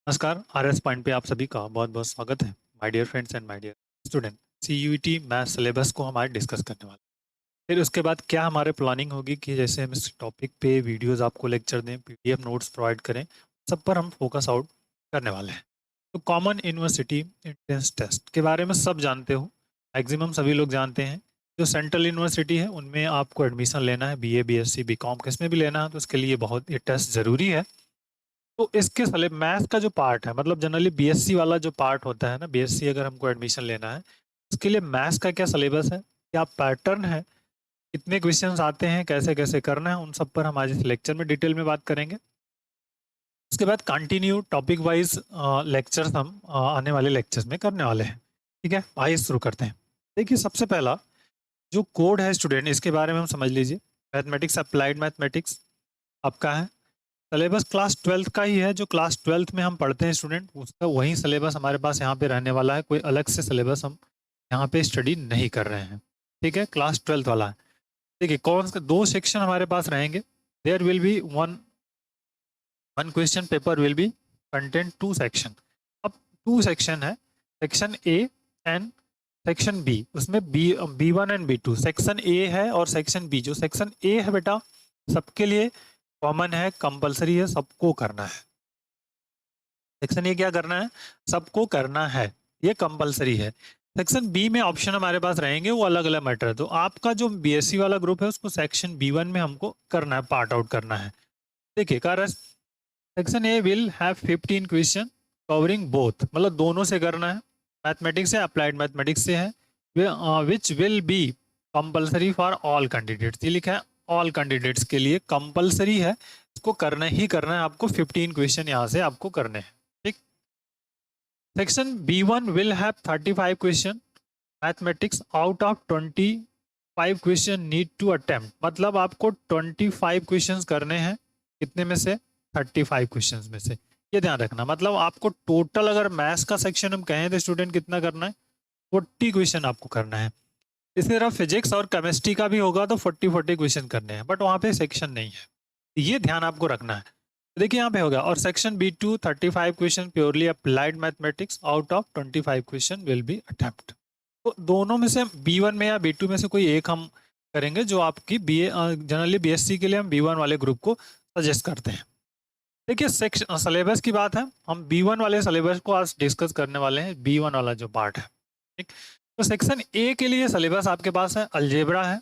नमस्कार। RS point पे आप सभी का बहुत बहुत स्वागत है। My dear friends and my dear student, CUET math syllabus को हम आज डिस्कस करने वाले हैं। फिर उसके बाद क्या हमारे प्लानिंग होगी कि जैसे हम इस टॉपिक पे वीडियोस आपको लेक्चर दें, पीडीएफ नोट्स प्रोवाइड करें, सब पर हम फोकस आउट करने वाले हैं। तो कॉमन यूनिवर्सिटी एंट्रेंस टेस्ट के बारे में सब जानते हो, मैक्सिमम सभी लोग जानते हैं। जो सेंट्रल यूनिवर्सिटी है उनमें आपको एडमिशन लेना है, बीए बीएससी बीकॉम किस में भी लेना है, तो उसके लिए बहुत ये टेस्ट जरूरी है। तो इसके साले मैथ्स का जो पार्ट है, मतलब जनरली बीएससी वाला जो पार्ट होता है ना, बीएससी अगर हमको एडमिशन लेना है, उसके लिए मैथ्स का क्या सिलेबस है, क्या पैटर्न है, कितने क्वेश्चंस आते हैं, कैसे कैसे करना है, उन सब पर हम आज इस लेक्चर में डिटेल में बात करेंगे। उसके बाद कंटिन्यू टॉपिक वाइज लेक्चर्स हम आने वाले लेक्चर्स में करने वाले हैं। ठीक है, आइए शुरू करते हैं। देखिए, सबसे पहला जो कोड है स्टूडेंट, इसके बारे में हम समझ लीजिए। मैथमेटिक्स, अप्लाइड मैथमेटिक्स आपका है सिलेबस, क्लास 12th का ही है। जो क्लास 12th में हम पढ़ते हैं स्टूडेंट, उसका वही सिलेबस हमारे पास यहाँ पे रहने वाला है। कोई अलग से सिलेबस हम यहाँ पे स्टडी नहीं कर रहे हैं। ठीक है, क्लास 12th वाला है। देखिए, कौन से दो सेक्शन हमारे पास रहेंगे। There will be one one question paper will be content to section. अब टू सेक्शन है, section A and section B. उसमें B 1 and B 2 section A है और सेक्शन बी। जो सेक्शन ए है बेटा, सबके लिए कॉमन है, कंपलसरी है, सबको करना है। सेक्शन ए क्या करना है, सबको करना है, ये कंपलसरी है। सेक्शन बी में ऑप्शन हमारे पास रहेंगे, वो अलग अलग मैटर है। तो आपका जो बीएससी वाला ग्रुप है उसको सेक्शन बी 1 में हमको करना है, पार्ट आउट करना है। देखिए, कारण section A will have 15 question covering both, मतलब दोनों से करना है, मैथमेटिक्स से, अप्लाइड मैथमेटिक्स से है, which will be compulsory for all candidates. ये लिखा है ऑल कैंडिडेट्स के लिए कंपलसरी है, इसको करना ही करना है आपको। 15 क्वेश्चन यहाँ से आपको करने हैं। ठीक। Section B1 will have 35 question mathematics, out of 25 question need to attempt, मतलब आपको 25 क्वेश्चंस करने हैं। कितने में से, 35 क्वेश्चंस में से। ये ध्यान रखना, मतलब आपको टोटल अगर मैथ्स का सेक्शन हम कहें तो स्टूडेंट कितना करना है, 40 क्वेश्चन आपको करना है। इसी तरह फिजिक्स और केमिस्ट्री का भी होगा तो 40 क्वेश्चन करने हैं, बट वहाँ पे सेक्शन नहीं है, ये ध्यान आपको रखना है। देखिए, यहाँ पे होगा। और section B2 35 question purely applied mathematics, out of 25 question will be attempt. तो दोनों में से B1 में या B2 में से कोई एक हम करेंगे, जो आपकी बीए जनरली बीएससी के लिए हम B1 वाले ग्रुप को सजेस्ट करते हैं। देखिए, सेक्शन सिलेबस की बात है, हम B1 वाले सिलेबस को आज डिस्कस करने वाले हैं, B1 वाला जो पार्ट है। ठीक। तो सेक्शन ए के लिए सिलेबस आपके पास है, अलजेब्रा है।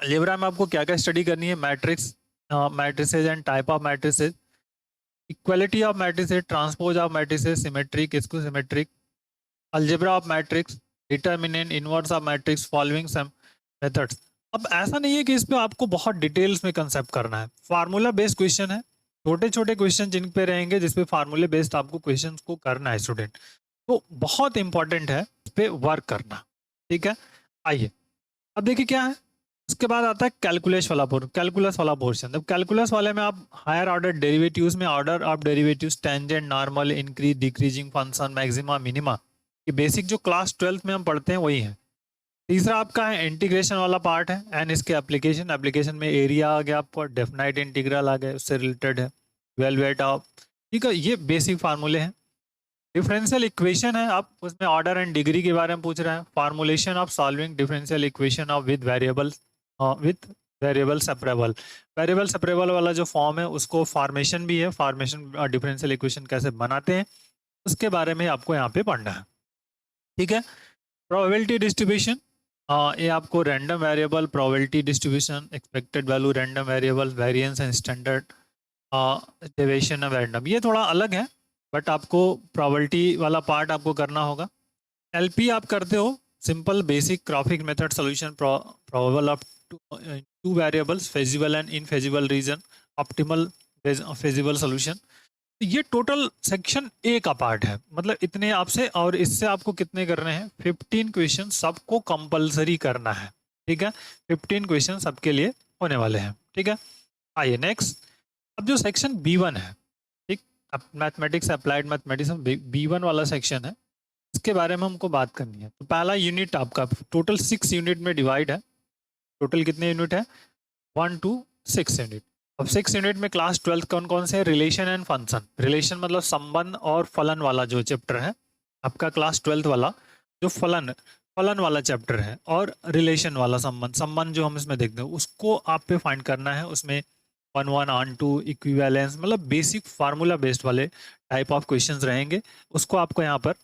अलजेब्रा में आपको क्या क्या स्टडी करनी है, matrix, matrices and type of matrices, equality of matrices, transpose of matrices, symmetric, इसको symmetric, algebra of matrix, determinant, inverse of matrix, following some methods. अब ऐसा नहीं है कि इस पे आपको बहुत डिटेल्स में कंसेप्ट करना है, फार्मूला बेस्ड क्वेश्चन है, छोटे छोटे क्वेश्चन जिन पे रहेंगे, जिसपे फार्मूले बेस्ड आपको क्वेश्चंस को करना है स्टूडेंट। तो बहुत इंपॉर्टेंट है इस पे वर्क करना। ठीक है, आइए अब देखिए क्या है। उसके बाद आता है कैलकुलस वाला पोर्शन। अब कैलकुलस वाले में आप हायर ऑर्डर डेरिवेटिव्स में order of derivatives, tangent, normal, increase, decreasing function, maxima, minima, ये बेसिक जो क्लास 12th में हम पढ़ते हैं वही है। तीसरा आपका है इंटीग्रेशन वाला पार्ट है, एंड इसके एप्लीकेशन में एरिया आ गया, आपको डेफिनाइट इंटीग्रल आ गया, उससे रिलेटेड है, वेलवेट ऑफ। ठीक है, ये बेसिक फार्मूले हैं। डिफरेंशियल इक्वेशन है, आप उसमें ऑर्डर एंड डिग्री के बारे में पूछ रहे हैं। Formulation of solving differential equation of with variable separable. Variable separable वाला जो फॉर्म है उसको फॉर्मेशन भी है, फॉर्मेशन डिफरेंशियल इक्वेशन कैसे बनाते हैं उसके बारे में आपको यहाँ पे पढ़ना है। ठीक है, प्रोबेबिलिटी डिस्ट्रीब्यूशन, ये आपको random variable, probability distribution, expected value, random variable, variance and standard deviation of random, ये थोड़ा अलग है, बट आपको प्रोबेबिलिटी वाला पार्ट आपको करना होगा। एलपी आप करते हो, simple basic graphic method solution, probable of two variables, feasible and infeasible region, optimal feasible solution. ये टोटल सेक्शन ए का पार्ट है, मतलब इतने आपसे, और इससे आपको कितने करने हैं, 15 क्वेश्चन सबको कंपलसरी करना है। ठीक है, 15 क्वेश्चन सबके लिए होने वाले हैं। ठीक है, आइए नेक्स्ट। अब जो सेक्शन B1 है, ठीक, मैथमेटिक्स, अप्लाइड मैथमेटिक्स, B1 वाला सेक्शन है, इसके बारे में हमको बात करनी है। तो पहला यूनिट आपका टोटल 6 यूनिट में डिवाइड है। टोटल कितने यूनिट है, 1 to 6 यूनिट। अब 6 यूनिट में क्लास 12 कौन कौन से, रिलेशन एंड फंक्शन। रिलेशन मतलब संबंध और फलन वाला जो चैप्टर है आपका क्लास 12 वाला, जो फलन फलन वाला चैप्टर है, और रिलेशन वाला संबंध, संबंध जो हम इसमें देखते हैं उसको आप पे फाइंड करना है। उसमें 1 1 ऑन 2 इक्विवेलेंस मतलब बेसिक फार्मूला बेस्ड वाले टाइप ऑफ क्वेश्चंस रहेंगे, उसको आपको यहाँ पर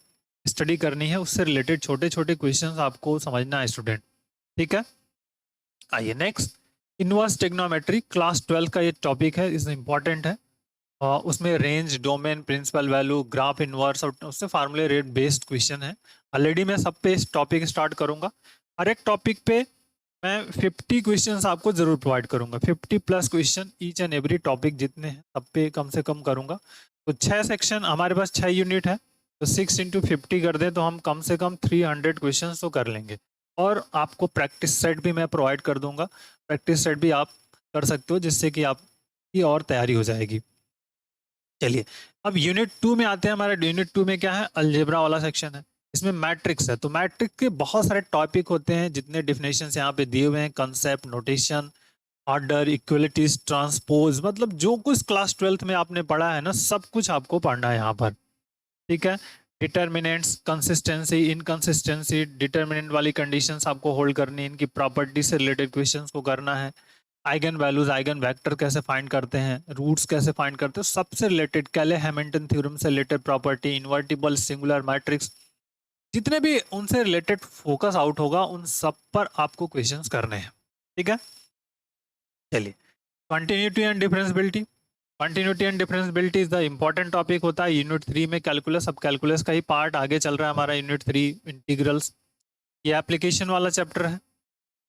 स्टडी करनी है। उससे रिलेटेड छोटे छोटे क्वेश्चंस आपको समझना है स्टूडेंट, ठीक है। आइए नेक्स्ट, इनवर्स टेक्नोमेट्री क्लास 12 का ये टॉपिक है, इस इम्पॉर्टेंट है। उसमें range, domain, principal value, graph inverse और उससे फार्मूले रेट बेस्ड क्वेश्चन है। ऑलरेडी मैं सब पे इस टॉपिक स्टार्ट करूंगा। हर एक टॉपिक पे मैं 50 क्वेश्चंस आपको जरूर प्रोवाइड करूंगा, 50 plus question each and every topic जितने हैं सब पे कम से कम करूंगा। तो 6 सेक्शन, हमारे पास 6 यूनिट है, तो 6 इंटू 50 कर दें तो हम कम से कम 300 क्वेश्चन तो कर लेंगे। और आपको प्रैक्टिस सेट भी मैं प्रोवाइड कर दूंगा, प्रैक्टिस सेट भी आप कर सकते हो जिससे कि आपकी और तैयारी हो जाएगी। चलिए अब यूनिट 2 में आते हैं। हमारे यूनिट 2 में क्या है, अलजेब्रा वाला सेक्शन है, इसमें मैट्रिक्स है। तो मैट्रिक्स के बहुत सारे टॉपिक होते हैं, जितने डिफिनेशन यहाँ पे दिए हुए हैं, concept, notation, order, equalities, transpose, मतलब जो कुछ क्लास 12th में आपने पढ़ा है ना, सब कुछ आपको पढ़ना है यहाँ पर, ठीक है। डिटर्मिनेंट्स, कंसिस्टेंसी, इनकंसिस्टेंसी, डिटर्मिनेंट वाली कंडीशंस आपको होल्ड करनी है, इनकी प्रॉपर्टी से रिलेटेड क्वेश्चंस को करना है। आइगन वैल्यूज, आइगन वेक्टर कैसे फाइंड करते हैं, रूट्स कैसे फाइंड करते हैं, सबसे रिलेटेड कैले हैमिल्टन थ्योरम से related property, invertible, singular matrix, जितने भी उनसे रिलेटेड फोकस आउट होगा उन सब पर आपको क्वेश्चंस करने हैं, ठीक है। चलिए, continuity and differentiability. Continuity and differentiability is the important topic होता है यूनिट 3 में। कैलकुलस, अब कैलकुलस का ही पार्ट आगे चल रहा है हमारा यूनिट 3 इंटीग्रल्स। ये एप्लीकेशन वाला चैप्टर है।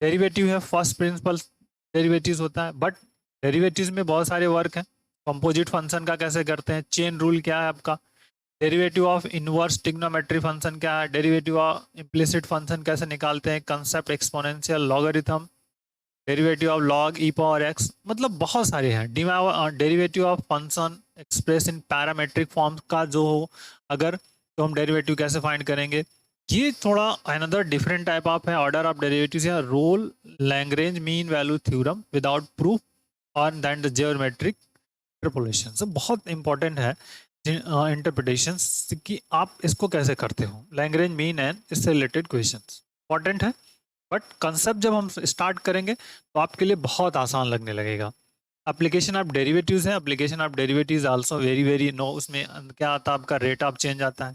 डेरिवेटिव है, फर्स्ट प्रिंसिपल डेरिवेटिव्स होता है, बट डेरिवेटिव्स में बहुत सारे वर्क हैं। कंपोजिट फंक्शन का कैसे करते हैं, चेन रूल क्या है आपका, derivative of inverse trigonometry function क्या है, डेरिवेटिव ऑफ इम्प्लिसिट फंक्शन कैसे निकालते हैं, concept exponential, logarithm, derivative of log E power x, मतलब बहुत सारे हैं। Derivative of function express in parametric form का जो हो अगर, तो हम डेरिवेटिव कैसे फाइंड करेंगे। ये थोड़ा अनदर डिफरेंट टाइप ऑफ है, ऑर्डर ऑफ डेरिवेटिव्स या Rolle Lagrange mean value theorem without proof और then the geometric interpolation. so बहुत इंपॉर्टेंट है इंटरप्रिटेशन कि आप इसको कैसे करते हो, लैग्रेंज मीन एंड इससे रिलेटेड क्वेश्चंस इंपॉर्टेंट है। बट कंसेप्ट जब हम स्टार्ट करेंगे तो आपके लिए बहुत आसान लगने लगेगा। एप्लीकेशन ऑफ डेरिवेटिव्स है, application of derivatives also very very no. उसमें क्या आता है आपका, रेट ऑफ चेंज आता है,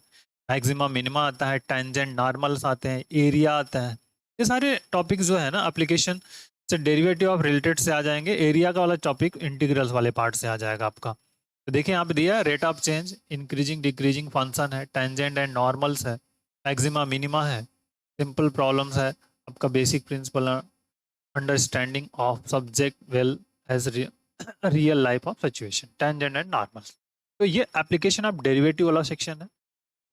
मैक्सिमम मिनिमा आता है, टेंजेंट नॉर्मल्स आते हैं, एरिया आता है। ये सारे टॉपिक जो है ना एप्लीकेशन से डेरिवेटिव ऑफ रिलेटेड से आ जाएंगे। एरिया का वाला टॉपिक इंटीग्रल्स वाले पार्ट से आ जाएगा आपका। तो देखिए यहाँ पे दिया है rate of change, increasing decreasing function है, टेंजेंट एंड नॉर्मल्स है, मैक्सिमा मिनिमा है, सिंपल प्रॉब्लम्स है, आपका basic principle understanding of subject well as real life of situation, tangent and normals. तो ये एप्लीकेशन ऑफ डेरिवेटिव वाला सेक्शन है।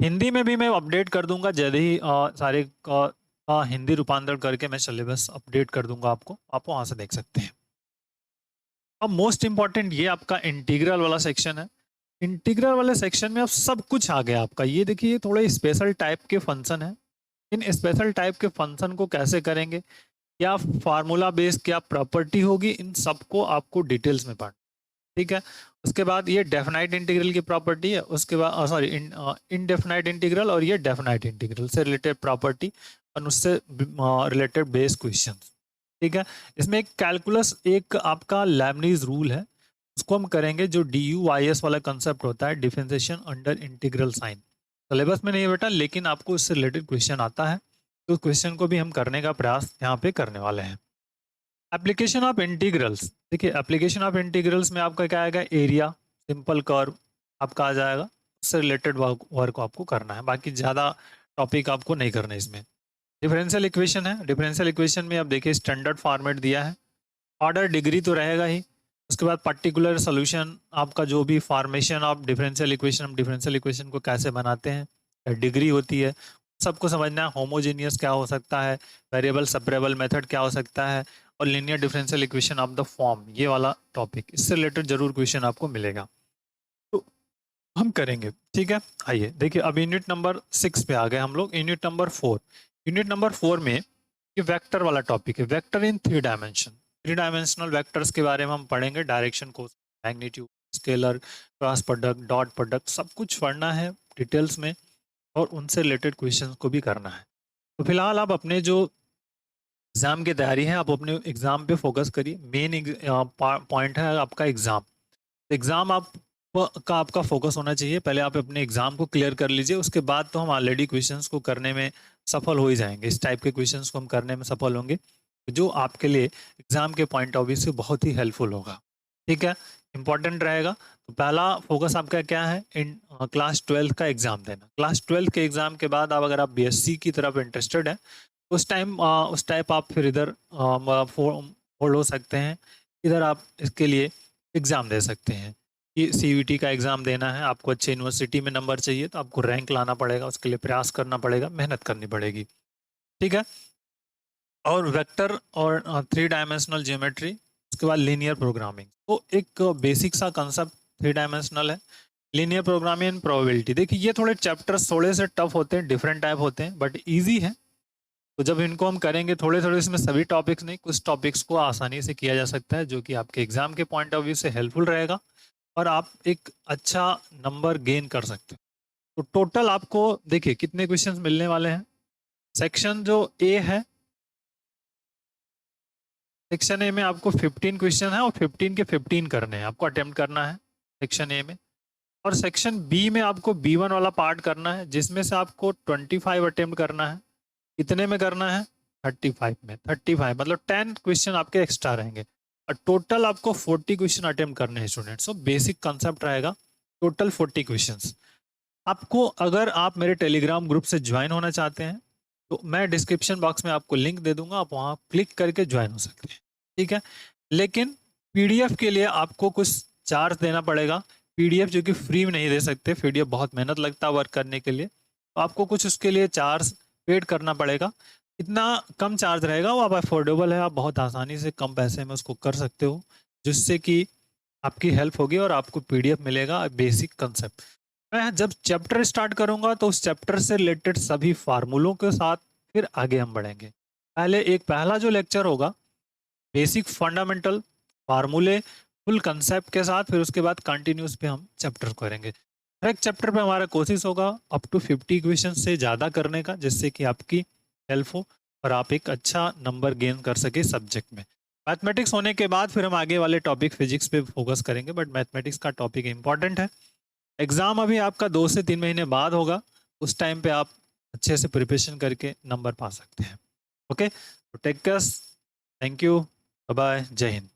हिंदी में भी मैं अपडेट कर दूंगा जल्द ही, सारे का हिंदी रूपांतरण करके मैं सिलेबस अपडेट कर दूंगा आपको, आप वहां से देख सकते हैं। अब मोस्ट इंपॉर्टेंट ये आपका इंटीग्रल वाला सेक्शन है। इंटीग्रल वाले सेक्शन में अब सब कुछ आ गया आपका। ये देखिए थोड़े स्पेशल टाइप के फंक्शन है, इन स्पेशल टाइप के फंक्शन को कैसे करेंगे, क्या फार्मूला बेस्ड क्या प्रॉपर्टी होगी, इन सबको आपको डिटेल्स में पढ़ना, ठीक है। उसके बाद ये डेफिनाइट इंटीग्रल की प्रॉपर्टी है, उसके बाद सॉरी इनडेफिनाइट इंटीग्रल और ये डेफिनाइट इंटीग्रल से रिलेटेड प्रॉपर्टी और उससे रिलेटेड बेस क्वेश्चन, ठीक है। इसमें एक कैलकुलस, एक आपका लेबनीज रूल है, उसको हम करेंगे, जो DU/YS वाला कंसेप्ट होता है, differentiation under integral sign. Syllabus में नहीं है बेटा, लेकिन आपको इससे रिलेटेड क्वेश्चन आता है, तो क्वेश्चन को भी हम करने का प्रयास यहाँ पे करने वाले हैं। एप्लीकेशन ऑफ इंटीग्रल्स, देखिए एप्लीकेशन ऑफ इंटीग्रल्स में आपका क्या आएगा, एरिया, सिंपल कर्व आपका आ जाएगा, उससे रिलेटेड वर्क आपको करना है, बाकी ज़्यादा टॉपिक आपको नहीं करना इसमें। डिफरेंशियल इक्वेशन है, डिफरेंशियल इक्वेशन में अब देखिए स्टैंडर्ड फॉर्मेट दिया है, ऑर्डर डिग्री तो रहेगा ही, उसके बाद पर्टिकुलर सोल्यूशन आपका जो भी फॉर्मेशन ऑफ डिफरेंशियल इक्वेशन, हम डिफरेंशियल इक्वेशन को कैसे बनाते हैं, डिग्री होती है, सबको समझना है। होमोजेनियस क्या हो सकता है, वेरिएबल सेपरेबल मेथड क्या हो सकता है, और linear differential equation of the form, ये वाला टॉपिक, इससे रिलेटेड जरूर क्वेश्चन आपको मिलेगा, तो हम करेंगे, ठीक है। आइए देखिए अब यूनिट नंबर 6 पे आ गए हम लोग, यूनिट नंबर 4। यूनिट नंबर 4 में ये वेक्टर वाला टॉपिक है, वेक्टर इन 3 डायमेंशन। 3 डायमेंशनल वेक्टर्स के बारे में हम पढ़ेंगे, डायरेक्शन को, magnitude, scalar, cross product, dot product, सब कुछ पढ़ना है डिटेल्स में और उनसे रिलेटेड क्वेश्चंस को भी करना है। तो फिलहाल आप अपने जो एग्जाम की तैयारी है, आप अपने एग्जाम पे फोकस करिए। मेन पॉइंट है आपका एग्जाम। एग्जाम आप का आपका फोकस होना चाहिए। पहले आप अपने एग्जाम को क्लियर कर लीजिए, उसके बाद तो हम ऑलरेडी क्वेश्चंस को करने में सफल हो ही जाएंगे। इस टाइप के क्वेश्चंस को हम करने में सफल होंगे जो आपके लिए एग्जाम के पॉइंट ऑफ व्यू से बहुत ही हेल्पफुल होगा। ठीक है, इंपॉर्टेंट रहेगा। तो पहला फोकस आपका क्या है? इन क्लास 12 का एग्जाम देना। क्लास 12 के एग्जाम के बाद आप, अगर आप बीएससी की तरफ इंटरेस्टेड है, उस टाइप आप फिर इधर होल्ड हो सकते हैं। इधर आप इसके लिए एग्ज़ाम दे सकते हैं कि सीयूईटी का एग्ज़ाम देना है, आपको अच्छे यूनिवर्सिटी में नंबर चाहिए, तो आपको रैंक लाना पड़ेगा, उसके लिए प्रयास करना पड़ेगा, मेहनत करनी पड़ेगी। ठीक है, और वेक्टर और 3 डायमेंशनल ज्योमेट्री, उसके बाद लीनियर प्रोग्रामिंग। तो एक बेसिक सा कंसेप्ट 3 डायमेंशनल है, लीनियर प्रोग्रामिंग एंड प्रोबेबिलिटी। देखिए ये थोड़े चैप्टर्स थोड़े से टफ होते हैं, डिफरेंट टाइप होते हैं, बट ईजी है। तो जब इनको हम करेंगे थोड़े थोड़े, इसमें सभी टॉपिक्स नहीं, कुछ टॉपिक्स को आसानी से किया जा सकता है, जो कि आपके एग्जाम के पॉइंट ऑफ व्यू से हेल्पफुल रहेगा और आप एक अच्छा नंबर गेन कर सकते हैं। तो टोटल आपको देखिए कितने क्वेश्चंस मिलने वाले हैं। सेक्शन जो ए है, सेक्शन ए में आपको 15 क्वेश्चन है और 15 के 15 करने हैं, आपको अटेम्प्ट करना है सेक्शन ए में। और सेक्शन बी में आपको B1 वाला पार्ट करना है, जिसमें से आपको 25 अटेम्प्ट करना है। कितने में करना है? 35 में। 35 मतलब 10 क्वेश्चन आपके एक्स्ट्रा रहेंगे और टोटल आपको 40 क्वेश्चन अटेम्प्ट करने हैं स्टूडेंट्स। सो बेसिक कंसेप्ट रहेगा, टोटल 40 क्वेश्चंस। आपको, अगर आप मेरे टेलीग्राम ग्रुप से ज्वाइन होना चाहते हैं तो मैं डिस्क्रिप्शन बॉक्स में आपको लिंक दे दूंगा, आप वहाँ क्लिक करके ज्वाइन हो सकते हैं। ठीक है, लेकिन पीडीएफ के लिए आपको कुछ चार्ज देना पड़ेगा। पीडीएफ जो कि फ्री में नहीं दे सकते, पीडीएफ बहुत मेहनत लगता है वर्क करने के लिए, तो आपको कुछ उसके लिए चार्ज पेड करना पड़ेगा। इतना कम चार्ज रहेगा, वो आप अफोर्डेबल है, आप बहुत आसानी से कम पैसे में उसको कर सकते हो, जिससे कि आपकी हेल्प होगी और आपको पीडीएफ मिलेगा बेसिक कंसेप्ट। मैं जब चैप्टर स्टार्ट करूंगा तो उस चैप्टर से रिलेटेड सभी फार्मूलों के साथ फिर आगे हम बढ़ेंगे। पहला जो लेक्चर होगा बेसिक फंडामेंटल फार्मूले फुल कंसेप्ट के साथ, फिर उसके बाद कंटिन्यूस पे हम चैप्टर करेंगे। हर एक चैप्टर पे हमारा कोशिश होगा अप टू 50 क्वेश्चन से ज़्यादा करने का, जिससे कि आपकी हेल्प हो और आप एक अच्छा नंबर गेन कर सके सब्जेक्ट में। मैथमेटिक्स होने के बाद फिर हम आगे वाले टॉपिक फिजिक्स पे फोकस करेंगे, बट मैथमेटिक्स का टॉपिक इंपॉर्टेंट है। एग्ज़ाम अभी आपका 2 से 3 महीने बाद होगा, उस टाइम पे आप अच्छे से प्रिपरेशन करके नंबर पा सकते हैं। ओके, तो take care, thank you, bye bye, जय हिंद।